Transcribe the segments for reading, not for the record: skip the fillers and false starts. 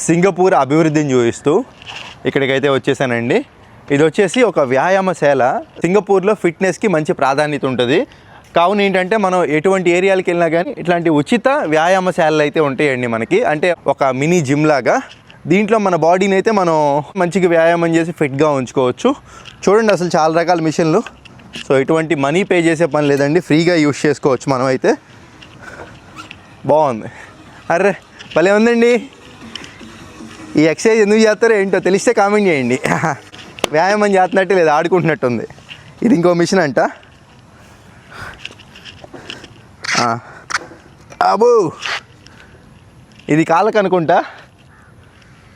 Singapore అభివృద్ధిని చూపిస్తూ ఇక్కడికైతే వచ్చేసానండి. ఇది వచ్చేసి ఒక వ్యాయామశాల. సింగపూర్లో ఫిట్నెస్కి మంచి ప్రాధాన్యత ఉంటుంది. కావున ఏంటంటే మనం ఎటువంటి ఏరియాలకు వెళ్ళినా కానీ ఇట్లాంటి ఉచిత వ్యాయామశాలలు అయితే ఉంటాయండి మనకి. అంటే ఒక మినీ జిమ్ లాగా. దీంట్లో మన బాడీని అయితే మనం మంచిగా వ్యాయామం చేసి ఫిట్గా ఉంచుకోవచ్చు. చూడండి అసలు చాలా రకాల మిషన్లు. సో ఎటువంటి మనీ పే చేసే పని లేదండి, ఫ్రీగా యూజ్ చేసుకోవచ్చు మనం అయితే. బాగుంది. అర్రే భలే ఉందండి. ఈ ఎక్సర్సైజ్ ఎందుకు చేస్తారో ఏంటో తెలిస్తే కామెంట్ చేయండి. వ్యాయామం చేస్తున్నట్టు లేదు, ఆడుకుంటున్నట్టుంది. ఇది ఇంకో మిషన్ అంట. అబ్బో ఇది కాళ్ళకు అనుకుంటా.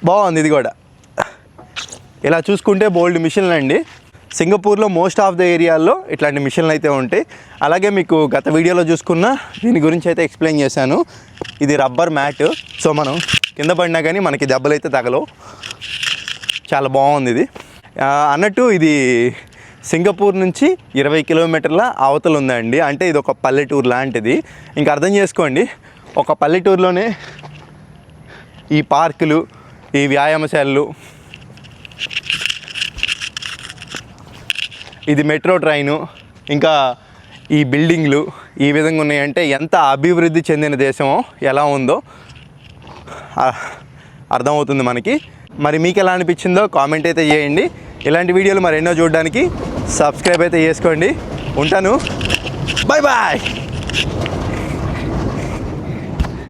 బాగుంది ఇది కూడా. ఇలా చూసుకుంటే బోల్డ్ మిషన్లు అండి. సింగపూర్లో మోస్ట్ ఆఫ్ ద ఏరియాల్లో ఇట్లాంటి మిషన్లు అయితే ఉంటాయి. అలాగే మీకు గత వీడియోలో చూసుకున్న దీని గురించి అయితే ఎక్స్ప్లెయిన్ చేశాను. ఇది రబ్బర్ మ్యాట్. సో మనం కింద పడినా కానీ మనకి దెబ్బలు అయితే తగలవు. చాలా బాగుంది ఇది. అన్నట్టు ఇది సింగపూర్ నుంచి 20 కిలోమీటర్ల అవతల ఉందండి. అంటే ఇది ఒక పల్లెటూరు లాంటిది. ఇంకా అర్థం చేసుకోండి, ఒక పల్లెటూరులోనే ఈ పార్కులు, ఈ వ్యాయామశాలలు, ఇది మెట్రో ట్రైను, ఇంకా ఈ బిల్డింగ్లు ఈ విధంగా ఉన్నాయంటే ఎంత అభివృద్ధి చెందిన దేశమో, ఎలా ఉందో అర్థమవుతుంది మనకి. మరి మీకు ఎలా అనిపించిందో కామెంట్ అయితే చేయండి. ఇలాంటి వీడియోలు మరి ఎన్నో చూడడానికి సబ్స్క్రైబ్ అయితే చేసుకోండి. ఉంటాను. Bye bye.